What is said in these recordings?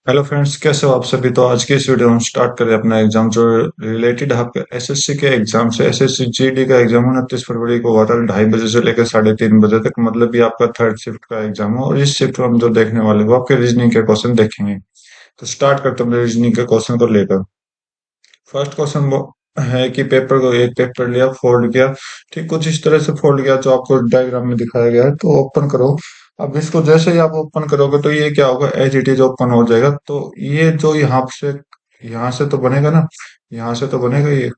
Hello friends, कैसे हो आप सभी। तो आज की इस वीडियो में हम स्टार्ट करें अपना एग्जाम जो रिलेटेड आपके एसएससी के एग्जाम से। एसएससी जीडी का एग्जाम 29 फरवरी को हुआ था 2:30 बजे से लेकर 3:30 बजे तक। मतलब ये आपका थर्ड शिफ्ट का एग्जाम है और इस शिफ्ट में हम जो देखने वाले वो आपके रीजनिंग के क्वेश्चन देखेंगे। तो स्टार्ट करते हैं रीजनिंग के क्वेश्चन को लेकर। फर्स्ट क्वेश्चन वो है कि पेपर को एक पेपर लिया, फोल्ड किया। ठीक कुछ इस तरह से फोल्ड किया जो आपको डायग्राम में दिखाया गया है। तो ओपन करो। अब इसको जैसे ही आप ओपन करोगे तो ये क्या होगा, एज इट इज ओपन हो जाएगा। तो ये जो यहाँ से तो बनेगा ना, यहाँ से तो बनेगा ये।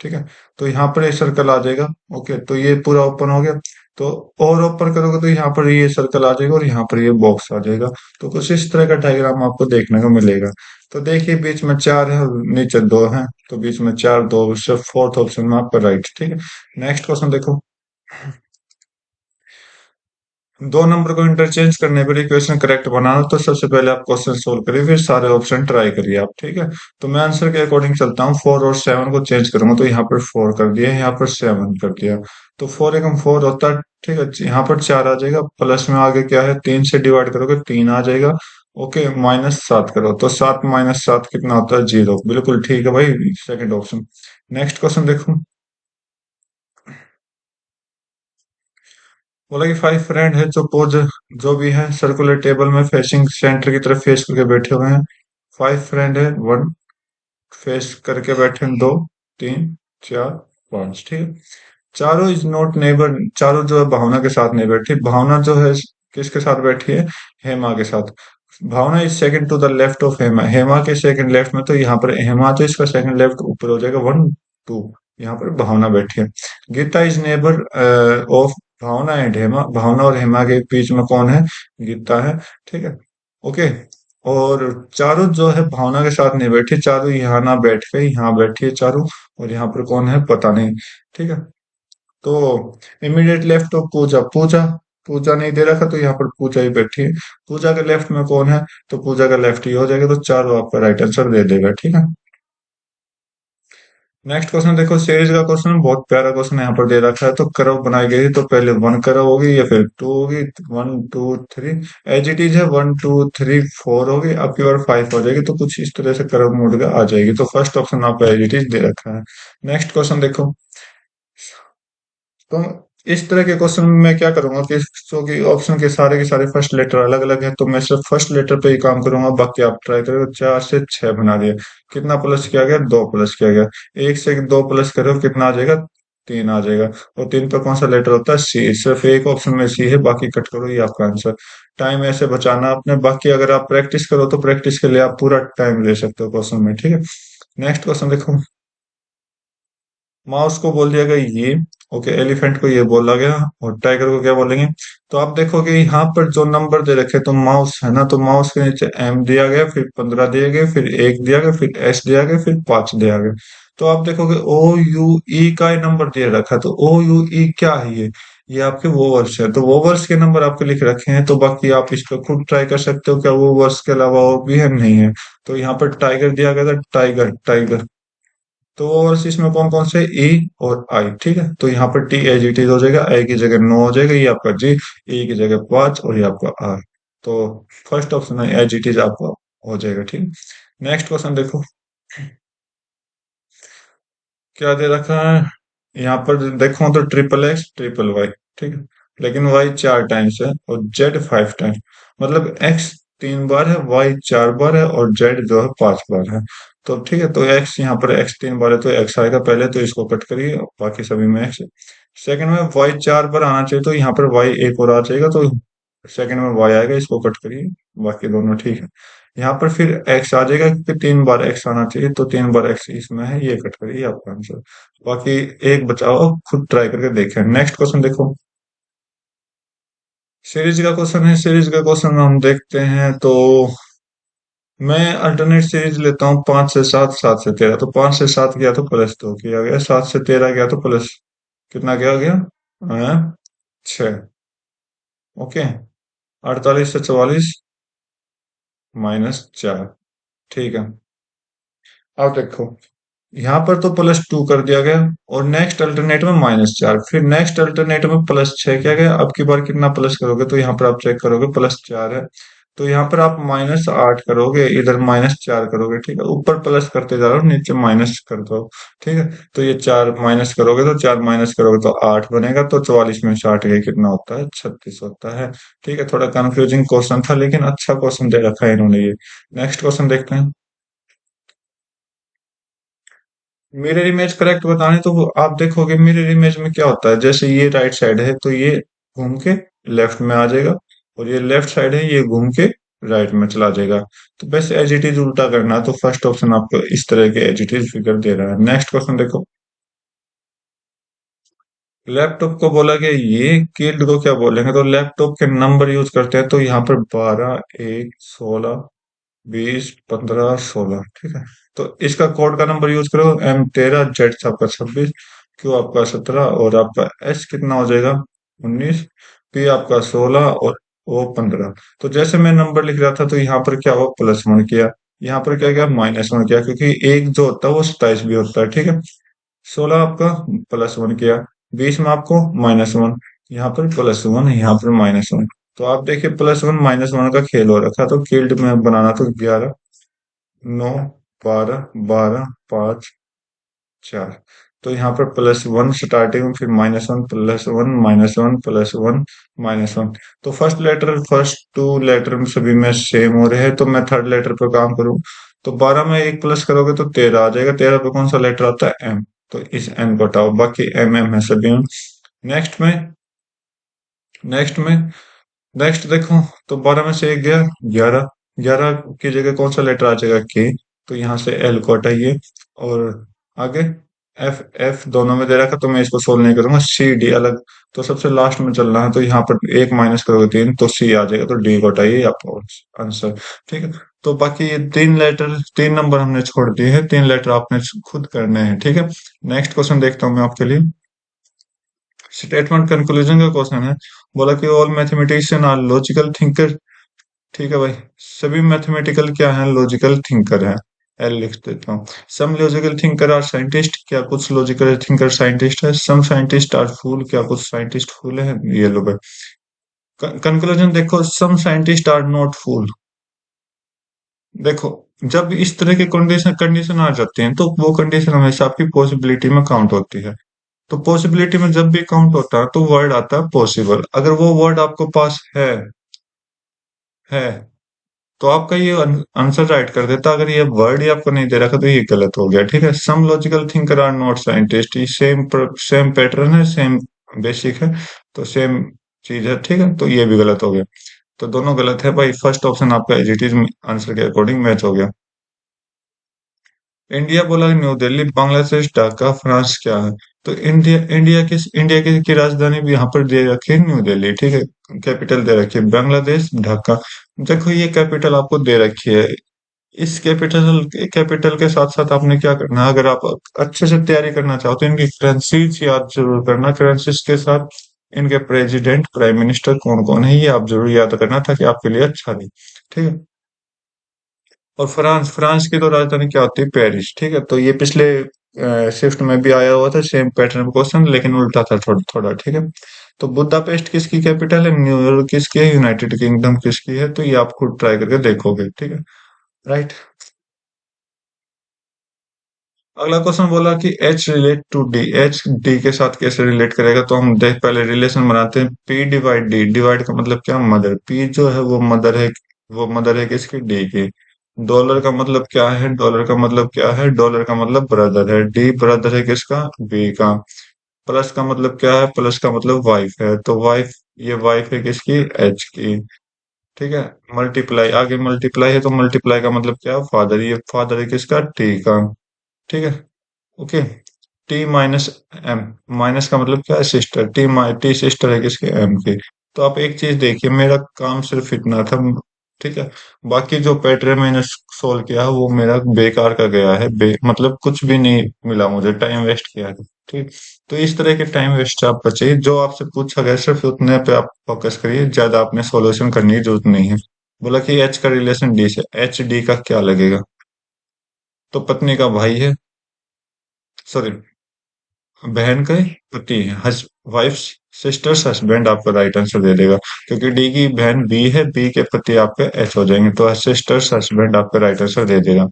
ठीक है। तो यहाँ पर एक सर्कल आ जाएगा। ओके, तो ये पूरा ओपन हो गया। तो और ओपन करोगे तो यहाँ पर ये सर्कल आ जाएगा और यहाँ पर ये बॉक्स आ जाएगा। तो कुछ इस तरह का डायग्राम आपको देखने को मिलेगा। तो देखिए बीच में चार है और नीचे दो है। तो बीच में चार, दो, उससे फोर्थ ऑप्शन में आपका राइट। ठीक है। नेक्स्ट क्वेश्चन देखो। दो नंबर को इंटरचेंज करने पर इक्वेशन करेक्ट बनाना। तो सबसे पहले आप क्वेश्चन सोल्व करिए, फिर सारे ऑप्शन ट्राई करिए आप। ठीक है। तो मैं आंसर के अकॉर्डिंग चलता हूँ। 4 और 7 को चेंज करूंगा तो यहाँ पर 4 कर दिया, यहाँ पर 7 कर दिया। तो 4 एकम 4 होता है। ठीक है। यहाँ पर 4 आ जाएगा। प्लस में आगे क्या है, 3 से डिवाइड करोगे 3 आ जाएगा। ओके, -7 करो तो 7 - 7 कितना होता है, 0। बिल्कुल ठीक है भाई, सेकंड ऑप्शन। नेक्स्ट क्वेश्चन देखो। बोला कि 5 फ्रेंड है जो पोज जो भी है सर्कुलर टेबल में फेसिंग सेंटर की तरफ फेस करके बैठे हुए हैं। 5 फ्रेंड है, वन फेस करके बैठे हैं, दो, तीन, चार, पांच। ठीक है। चारों इज नॉट नेबर। चारों जो है भावना के साथ नहीं बैठी। भावना जो है किसके साथ बैठी है, हेमा के साथ। Bhavana is second to the left of Hema. Hema के सेकंड लेफ्ट में, तो यहाँ पर हेमा तो इसका सेकंड लेफ्ट ऊपर हो जाएगा, 1 2। यहाँ पर भावना बैठी है। Geeta is neighbour of Bhavana and Hema. Bhavana और हेमा के बीच में कौन है, गीता है। ठीक है। ओके। और चारों जो है भावना के साथ नहीं बैठी, चारों यहाँ ना बैठ के यहाँ बैठी है चारों। और यहाँ पर कौन है पता नहीं। ठीक है। तो इमीडिएट लेफ्ट ऑफ पूजा, पूजा पूजा नहीं दे रखा तो यहाँ पर पूजा ही बैठी है। पूजा के लेफ्ट में कौन है, तो पूजा का लेफ्ट ही हो जाएगा। तो चारों आपका राइट आंसर दे देगा। ठीक है। नेक्स्ट क्वेश्चन देखो, सीरीज का क्वेश्चन बहुत प्यारा क्वेश्चन यहाँ पर दे रखा है। तो कर्व बनाई गई तो पहले 1 कर्व होगी या फिर 2 होगी, 1 2 3। एज इट इज है, 1 2 3 4 होगी, अब की बार 5 हो जाएगी। तो कुछ इस तरह से कर्व मोड का आ जाएगी। तो फर्स्ट ऑप्शन आपका एज इट इज दे रखा है। नेक्स्ट क्वेश्चन देखो। तो इस तरह के क्वेश्चन में मैं क्या करूंगा कि जो कि ऑप्शन के सारे फर्स्ट लेटर अलग अलग है, तो मैं सिर्फ फर्स्ट लेटर पे ही काम करूंगा। बाकी आप ट्राई करो। 4 से 6 बना दिया। कितना प्लस किया गया, 2 प्लस किया गया। 1 से 2 प्लस करो कितना आ जाएगा, 3 आ जाएगा। और 3 पे कौन सा लेटर होता है, सी। सिर्फ एक ऑप्शन में सी है, बाकी कट करो, ये आपका आंसर। टाइम ऐसे बचाना आपने। बाकी अगर आप प्रैक्टिस करो तो प्रैक्टिस के लिए आप पूरा टाइम ले सकते हो क्वेश्चन में। ठीक है। नेक्स्ट क्वेश्चन देखो। माउस को बोल दिया गया ये। ओके, एलिफेंट को ये बोला गया और टाइगर को क्या बोलेंगे। तो आप देखोगे यहाँ पर जो नंबर दे रखे, तो माउस है ना, तो माउस के नीचे एम दिया गया, फिर 15 दिए गए, फिर 1 दिया गया, फिर एस दिया गया, फिर 5 दिया गया। तो आप देखोगे ओ यू ई का ही नंबर दिया रखा है। तो ओ यू ई क्या है, ये आपके वो वर्ड्स है। तो वो वर्ड्स के नंबर आपके लिख रखे हैं। तो बाकी आप इस पर खुद ट्राई कर सकते हो, क्या वो वर्ड्स के अलावा और भी है, नहीं है। तो यहाँ पर टाइगर दिया गया था, टाइगर टाइगर। तो और इसमें कौन कौन से, ई और आई। ठीक है। तो यहाँ पर टी एज इट इज हो जाएगा, आई की जगह 9 हो जाएगा, ये आपका जी। ई की जगह 5 और ये आपका आर। तो फर्स्ट ऑप्शन है एज इट इज आपका हो जाएगा। ठीक। नेक्स्ट क्वेश्चन देखो। क्या दे रखा है यहाँ पर, देखो तो ट्रिपल एक्स ट्रिपल वाई। ठीक है। लेकिन वाई 4 टाइम्स है और जेड 5 टाइम्स। मतलब एक्स 3 बार है, वाई 4 बार है और जेड जो है 5 बार है। तो ठीक है। तो एक्स यहाँ पर एक्स 3 बार है तो एक्स आएगा पहले, तो इसको कट करिए, बाकी सभी में एक्स है। सेकंड में वाई 4 बार आना चाहिए, तो यहाँ पर वाई एक और आ जाएगा। तो सेकंड में वाई आएगा, इसको कट करिए, बाकी दोनों ठीक है। यहाँ पर फिर एक्स आ जाएगा क्योंकि 3 बार एक्स आना चाहिए, तो 3 बार एक्स इसमें है, ये कट करिए, आपका आंसर। बाकी एक बचाओ, खुद ट्राई करके देखें। नेक्स्ट क्वेश्चन देखो। सीरीज का क्वेश्चन है। सीरीज का क्वेश्चन हम देखते हैं। तो मैं अल्टरनेट सीरीज लेता हूँ, 5 से 7, 7 से 13। तो 5 से 7 गया तो +2 किया गया, 7 से 13 गया तो प्लस कितना क्या गया, 6। ओके। 48 से 44 -4। ठीक है। अब देखो, यहाँ पर तो +2 कर दिया गया और नेक्स्ट अल्टरनेट में -4, फिर नेक्स्ट अल्टरनेट में +6 किया गया। अब की बार कितना प्लस करोगे, तो यहाँ पर आप चेक करोगे +4 है। तो यहाँ पर आप -8 करोगे, इधर -4 करोगे, ठीक है। ऊपर प्लस करते जा रहे हो, नीचे माइनस कर दो, ठीक है। तो ये 4 माइनस करोगे तो 4 माइनस करोगे तो 8 बनेगा, तो 44 में से 8 गए कितना होता है? 36 होता है, ठीक है। थोड़ा कंफ्यूजिंग क्वेश्चन था, लेकिन अच्छा क्वेश्चन दे रखा है इन्होंने ये। नेक्स्ट क्वेश्चन देखते हैं। मिरर इमेज करेक्ट बताने तो आप देखोगे मिरर इमेज में क्या होता है, जैसे ये राइट साइड है तो ये घूम के लेफ्ट में आ जाएगा, और ये लेफ्ट साइड है ये घूम के राइट में चला जाएगा। तो बस एज इट इज उल्टा करना है, तो फर्स्ट ऑप्शन आपको इस तरह के एज इट इज फिगर दे रहा है। नेक्स्ट क्वेश्चन देखो। लैपटॉप को बोला गया ये कील्ड को क्या बोलेंगे, तो लैपटॉप के नंबर यूज करते हैं, तो यहाँ पर 12, 1, 16, 20, 15, 16, ठीक है। तो इसका कोड का नंबर यूज करो, M13, जेड आपका 26, क्यू आपका 17, और आपका एस कितना हो जाएगा? 19, पी आपका 16, और ओ 15। तो जैसे मैं नंबर लिख रहा था तो यहाँ पर क्या हुआ? +1 किया, यहाँ पर क्या किया? -1 किया, क्योंकि एक जो होता है वो 27 भी होता है, ठीक है। 16 आपका +1 किया, 20 में आपको -1, यहाँ पर +1, यहाँ पर -1। तो आप देखिए +1 -1 का खेल हो रखा, तो फील्ड में बनाना तो 11, 9, 12, 12, 5, 4। तो यहाँ पर +1 स्टार्टिंग में, फिर -1, +1, -1, +1, -1। तो फर्स्ट टू लेटर में सभी में सेम हो रहे हैं, तो मैं थर्ड लेटर पर काम करूं। तो 12 में एक प्लस करोगे तो 13 आ जाएगा, 13 पे कौन सा लेटर आता है? एम। तो इस एन को हटाओ, बाकी एम एम है सभी में। नेक्स्ट में नेक्स्ट में नेक्स्ट देखो, तो 12 में से एक गया, 11, 11 की जगह कौन सा लेटर आ जाएगा? के। तो यहाँ से एल को हटाइए, और आगे एफ, एफ दोनों में दे रखा, तो मैं इसको सोल्व नहीं करूंगा, सी डी अलग। तो सबसे लास्ट में चलना है, तो यहाँ पर एक माइनस करोगे 3, तो सी आ जाएगा, तो डी को हटाइए, आपका आंसर, ठीक है। तो बाकी ये 3 लेटर, 3 नंबर हमने छोड़ दिए हैं, 3 लेटर आपने खुद करने हैं, ठीक है। नेक्स्ट क्वेश्चन देखता हूँ मैं आपके लिए। स्टेटमेंट कंक्लूजन का क्वेश्चन है। बोला कि all mathematician are logical thinker, ठीक है भाई। सभी मैथमेटिकल क्या है? लॉजिकल थिंकर है। एल लिख देता हूँ। Some logical thinker are scientist, क्या कुछ लॉजिकल थिंकर साइंटिस्ट है? सम साइंटिस्ट आर फूल, क्या कुछ साइंटिस्ट फूल है? ये लो भाई। कंक्लूजन देखो, सम साइंटिस्ट आर नॉट फूल। देखो, जब इस तरह के कंडीशन कंडीशन आ जाते हैं, तो वो कंडीशन हमेशा आपकी पॉसिबिलिटी में काउंट होती है। तो पॉसिबिलिटी में जब भी काउंट होता है तो वर्ड आता है पॉसिबल। अगर वो वर्ड आपको पास है, तो आपका ये आंसर राइट कर देता। अगर ये वर्ड ही आपको नहीं दे रखा तो ये गलत हो गया, ठीक है। Some logical thinker are not scientist, ये सेम सेम पैटर्न है, सेम बेसिक है, तो सेम चीज है, ठीक है। तो ये भी गलत हो गया, तो दोनों गलत है भाई। फर्स्ट ऑप्शन आपका एज इट इज आंसर के अकॉर्डिंग मैच हो गया। इंडिया बोला न्यू दिल्ली, बांग्लादेश ढाका, फ्रांस क्या है? तो इंडिया की राजधानी भी यहाँ पर दे रखी है न्यू दिल्ली, ठीक है। कैपिटल दे रखी है बांग्लादेश ढाका। देखो ये कैपिटल आपको दे रखी है, इस कैपिटल के साथ साथ आपने क्या करना है, अगर आप अच्छे से तैयारी करना चाहो तो इनकी करेंसीज याद जरूर करना। करेंसीज के साथ इनके प्रेसिडेंट, प्राइम मिनिस्टर कौन कौन है, ये आप जरूर याद करना, ताकि आपके लिए अच्छा रहे, ठीक है। और फ्रांस फ्रांस की तो राजधानी क्या होती है? पेरिस, ठीक है। तो ये पिछले शिफ्ट में भी आया हुआ था, सेम पैटर्न क्वेश्चन, लेकिन उल्टा था थोड़ा थोड़ा, ठीक है। तो बुदापेस्ट किसकी कैपिटल है? न्यूयॉर्क किसकी है? यूनाइटेड किंगडम किसकी है? तो ये आप खुद ट्राई करके देखोगे, ठीक है। राइट। अगला क्वेश्चन बोला कि H relate to D, H D के साथ कैसे रिलेट करेगा? तो हम देख पहले रिलेशन बनाते हैं। पी डिवाइड डी, डिवाइड का मतलब क्या? मदर। पी जो है वो मदर है किसकी? डी की। डॉलर का मतलब क्या है? डॉलर का मतलब क्या है? डॉलर का मतलब ब्रदर है। डी ब्रदर है किसका? बी का। प्लस का मतलब क्या है? प्लस का मतलब वाइफ है, तो वाइफ, ये वाइफ है किसकी? एच की, ठीक है। मल्टीप्लाई, आगे मल्टीप्लाई है, तो मल्टीप्लाई का मतलब क्या है? फादर, ये फादर है किसका? टी का, ठीक है। Okay. T minus M, minus का मतलब क्या है? सिस्टर। टी सिस्टर है किसके? एम की। तो आप एक चीज देखिए, मेरा काम सिर्फ इतना था, ठीक है। बाकी जो पैटर्न मैंने सोल्व किया है वो मेरा बेकार का गया है, मतलब कुछ भी नहीं मिला मुझे, टाइम वेस्ट किया है, ठीक। तो इस तरह के टाइम वेस्ट से आप बचिए, जो आपसे पूछा गया सिर्फ उतने पे आप फोकस करिए, ज्यादा आपने सॉल्यूशन करने की जरूरत नहीं है। बोला कि एच का रिलेशन डी से, एच डी का क्या लगेगा? तो पत्नी का भाई है, सॉरी, बहन का ही पति है, वाइफ सिस्टर्स हस्बैंड आपका राइट आंसर दे देगा, क्योंकि डी की बहन बी है, बी के पति आपके एच हो जाएंगे, तो सिस्टर्स हस्बैंड आपका राइट आंसर दे देगा।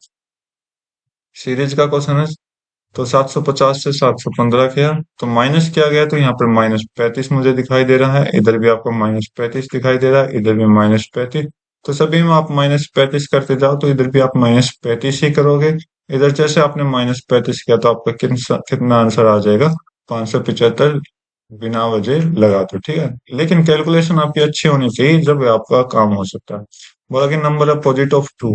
सीरीज का क्वेश्चन है, तो 750 से 715 किया, तो माइनस किया गया, तो यहाँ पर -35 मुझे दिखाई दे रहा है, इधर भी आपको -35 दिखाई दे रहा है, इधर भी -35। तो सभी में आप -35 करते जाओ, तो इधर भी आप -35 ही करोगे। इधर जैसे आपने -35 किया, तो आपका कितना आंसर आ जाएगा? 575, बिना वजह लगा दो, ठीक है। लेकिन कैलकुलेशन आपकी अच्छी होनी चाहिए, जब आपका काम हो सकता है। बोला कि number opposite of two,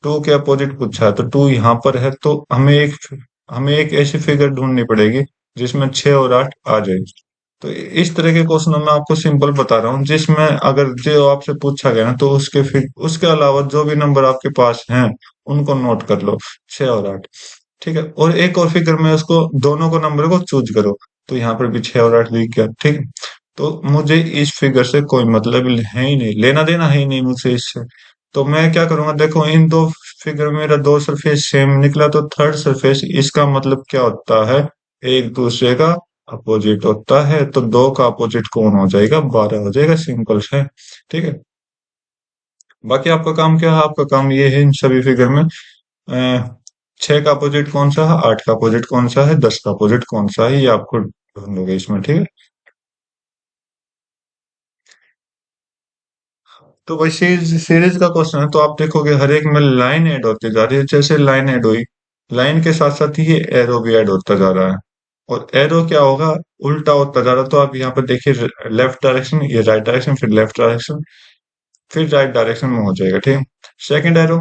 two के अपोजिट पूछा है, तो टू यहाँ पर है, तो हमें एक ऐसी फिगर ढूंढनी पड़ेगी जिसमें 6 और 8 आ जाए। तो इस तरह के क्वेश्चनों में आपको सिंपल बता रहा हूँ, जिसमें अगर जो आपसे पूछा गया ना, तो उसके अलावा जो भी नंबर आपके पास हैं उनको नोट कर लो, 6 और 8। ठीक है, और एक और फिगर में उसको दोनों को नंबर को चूज करो, तो यहाँ पर भी 6 और 8 दिख गया, ठीक है। तो मुझे इस फिगर से कोई मतलब है ही नहीं, लेना देना है ही नहीं मुझसे इससे। तो मैं क्या करूंगा, देखो इन दो फिगर में मेरा दो सरफेस सेम निकला, तो थर्ड सरफेस, इसका मतलब क्या होता है? एक दूसरे का अपोजिट होता है, तो दो का अपोजिट कौन हो जाएगा? 12 हो जाएगा, सिंपल है। ठीक है, बाकी आपका काम क्या है? आपका काम ये है इन सभी फिगर में 6 का अपोजिट कौन सा है, 8 का अपोजिट कौन सा है, 10 का अपोजिट कौन सा है, ये आपको ढूंढोगे इसमें, ठीक है। तो वही सीरीज का क्वेश्चन है, तो आप देखोगे हर एक में लाइन ऐड होती जा रही है, जैसे लाइन ऐड हुई, लाइन के साथ साथ ही ये एरो भी ऐड होता जा रहा है, और एरो क्या होगा? उल्टा होता जा रहा है। तो आप यहाँ पर देखिए, लेफ्ट डायरेक्शन, ये राइट डायरेक्शन, फिर लेफ्ट डायरेक्शन, फिर राइट डायरेक्शन में हो जाएगा, ठीक है। सेकंड एरो,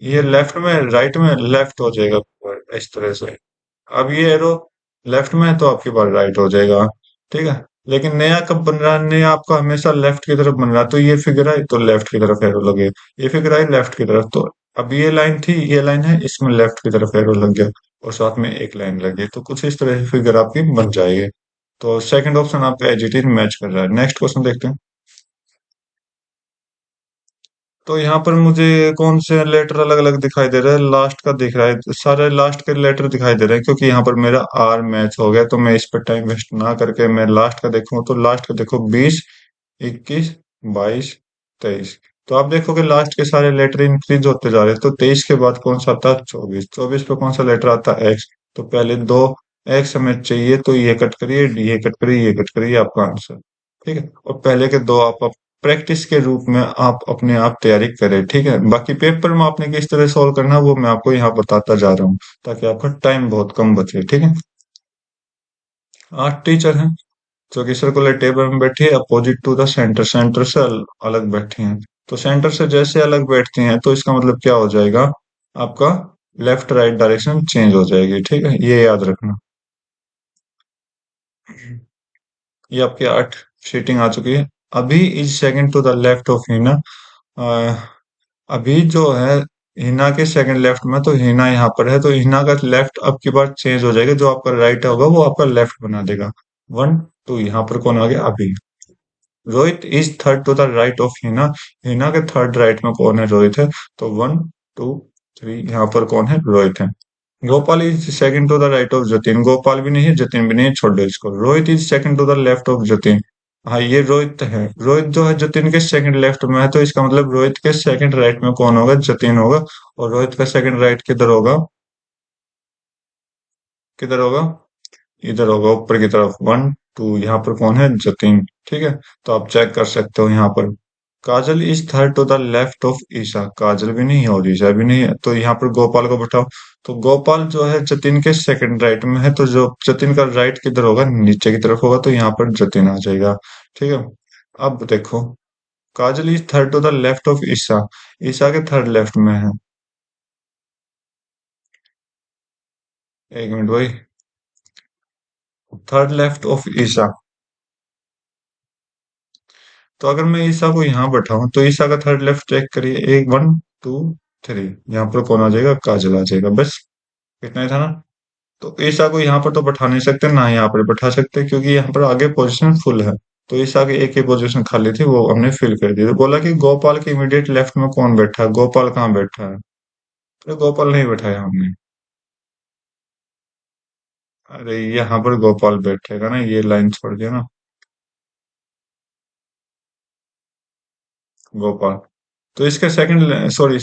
ये लेफ्ट में, राइट में, लेफ्ट हो जाएगा, इस तरह से। अब ये एरो लेफ्ट में है, तो आपके पास राइट हो जाएगा, ठीक है। लेकिन नया कब बन रहा है? नया आपका हमेशा लेफ्ट की तरफ बन रहा है, तो ये फिगर है तो लेफ्ट की तरफ एरो लगे, ये फिगर है लेफ्ट की तरफ, तो अब ये लाइन थी, ये लाइन है, इसमें लेफ्ट की तरफ एरो लग गया, और साथ में एक लाइन लगी, तो कुछ इस तरह से फिगर आपकी बन जाएगी। तो सेकंड ऑप्शन आपका एज इट इज मैच कर रहा है। नेक्स्ट क्वेश्चन देखते हैं। तो यहाँ पर मुझे कौन से लेटर अलग अलग दिखाई दे रहा है? लास्ट का दिख रहा है, सारे लास्ट के लेटर दिखाई दे रहे हैं, क्योंकि यहाँ पर मेरा आर मैच हो गया, तो मैं इस पर टाइम वेस्ट ना करके मैं लास्ट का देखूं, तो लास्ट का देखो, 20, 21, 22, 23। तो आप देखोगे लास्ट के सारे लेटर इंक्रीज होते जा रहे हैं, तो 23 के बाद कौन सा आता है? 24, 24 पे कौन सा लेटर आता है? एक्स। तो पहले दो एक्स हमें चाहिए, तो ये कट करिए, ये कट करिए, ये कट करिए, आपका आंसर, ठीक है। और पहले के दो आप प्रैक्टिस के रूप में आप अपने आप तैयारी करें, ठीक है। बाकी पेपर में आपने किस तरह सॉल्व करना है, वो मैं आपको यहाँ बताता जा रहा हूँ, ताकि आपका टाइम बहुत कम बचे, ठीक है। 8 टीचर हैं, जो कि सर्कुलर टेबल में बैठी है, opposite to the center, center से अलग बैठी हैं। तो सेंटर से जैसे अलग बैठती हैं, तो इसका मतलब क्या हो जाएगा? आपका लेफ्ट राइट डायरेक्शन चेंज हो जाएगी, ठीक है, ये याद रखना। ये आपकी 8 सीटिंग आ चुकी है। Abhi is second to the left of Hina, Abhi जो है हिना के सेकंड लेफ्ट में, तो हिना यहाँ पर है, तो हिना का लेफ्ट अब की बार चेंज हो जाएगा, जो आपका राइट होगा वो आपका लेफ्ट बना देगा। 1, 2, यहाँ पर कौन आ गया? Abhi. Rohit is third to the right of Hina, Hina के थर्ड राइट में कौन है? रोहित है, तो 1, 2, 3, यहाँ पर कौन है? रोहित है। Gopal is second to the right of Jatin, Gopal भी नहीं है, जतिन भी नहीं है, छोड़ दो इसको। Rohit is second to the left of Jatin, हाँ ये रोहित है, रोहित जो है जतिन के सेकंड लेफ्ट में है, तो इसका मतलब रोहित के सेकंड राइट में कौन होगा? जतिन होगा। और रोहित का सेकंड राइट किधर होगा? किधर होगा? इधर होगा, ऊपर की तरफ। 1, 2, यहाँ पर कौन है? जतिन, ठीक है। तो आप चेक कर सकते हो यहाँ पर। Kajal is third to the left of Isha, Kajal भी नहीं है और ईशा भी नहीं है, तो यहाँ पर गोपाल को बैठाओ। तो गोपाल जो है जतिन के सेकंड राइट में है, तो जो जतिन का राइट किधर होगा? नीचे की तरफ होगा, तो यहाँ पर जतिन आ जाएगा, ठीक है। अब देखो, Kajal is third to the left of Isha, Isha के थर्ड लेफ्ट में है। एक मिनट भाई, थर्ड लेफ्ट ऑफ ईशा, तो अगर मैं ईशा को यहाँ बैठाऊं, तो ईशा का थर्ड लेफ्ट चेक करिए, एक, 1, 2, 3, यहाँ पर कौन आ जाएगा? काजल आ जाएगा, बस इतना ही था ना। तो ईशा को यहाँ पर तो बैठा नहीं सकते, ना यहाँ पर बैठा सकते, क्योंकि यहाँ पर आगे पोजीशन फुल है। तो ईशा की एक ही पोजीशन खाली थी, वो हमने फिल कर दी। तो बोला कि गोपाल के इमीडिएट लेफ्ट में कौन बैठा है? गोपाल कहाँ बैठा है? अरे गोपाल नहीं बैठाया हमने, अरे यहाँ पर गोपाल बैठेगा ना, ये लाइन छोड़ दिया ना। गोपाल। तो इसका सेकंड सॉरी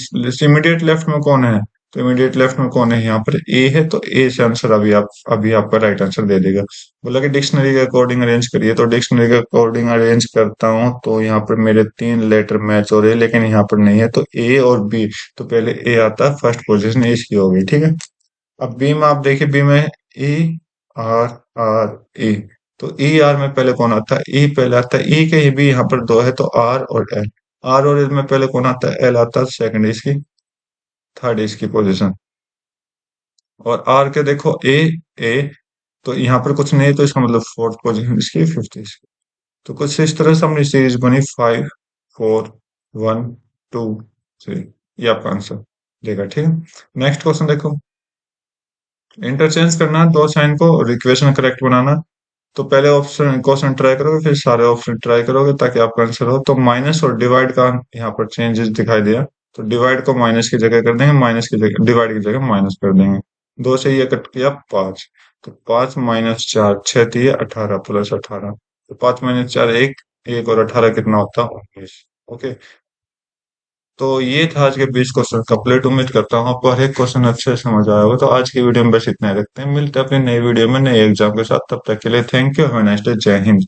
इमीडिएट लेफ्ट में कौन है? तो इमीडिएट लेफ्ट में कौन है? यहाँ पर ए है, तो ए से आंसर अभी आपका राइट आंसर दे देगा। बोला कि डिक्शनरी के अकॉर्डिंग अरेंज करिए, तो डिक्शनरी के अकॉर्डिंग अरेंज करता हूँ, तो यहाँ पर मेरे 3 लेटर मैच हो रहे हैं, लेकिन यहाँ पर नहीं है, तो ए और बी। तो पहले ए आता है, फर्स्ट पोजीशन इसकी हो गई, ठीक है। अब बी में आप देखिए, बी में ई आर आर ई। तो ई आर में पहले कौन आता है? ई पहले आता है। ई के भी यहाँ पर दो है, तो आर और एल। आर और एल में पहले कौन आता है? एल आता है, सेकंड इसकी, थर्ड इसकी पोजीशन। और आर के देखो ए ए, तो यहाँ पर कुछ नहीं है, तो इसका मतलब फोर्थ पोजीशन इसकी, फिफ्थ इसकी। तो कुछ इस तरह से हमने सीरीज बनी, 5 4 1 2 3। ये आपका आंसर देगा, ठीक है। नेक्स्ट क्वेश्चन देखो, इंटरचेंज करना है दो साइन को, और इक्वेशन करेक्ट बनाना। तो पहले ऑप्शन क्वेश्चन ट्राई करोगे, फिर सारे ऑप्शन ट्राई करोगे, ताकि आपका आंसर हो। तो माइनस और डिवाइड का यहाँ पर चेंजेस दिखाई दिया। तो डिवाइड को माइनस की जगह कर देंगे, माइनस की जगह डिवाइड की जगह माइनस कर देंगे। दो से ये कट किया 5। तो 5 - 4 6 दिए 18 प्लस 18। तो 5 - 4 1, 1 और 18 कितना होता है? 19। ओके। तो ये था आज के 20 क्वेश्चन कंप्लीट। उम्मीद करता हूँ आपको हर एक क्वेश्चन अच्छे से समझ आया होगा। तो आज की वीडियो में बस इतना ही रखते हैं, मिलते हैं अपनी नई वीडियो में नए एग्जाम के साथ। तब तक के लिए thank you, have a nice day, जय हिंद।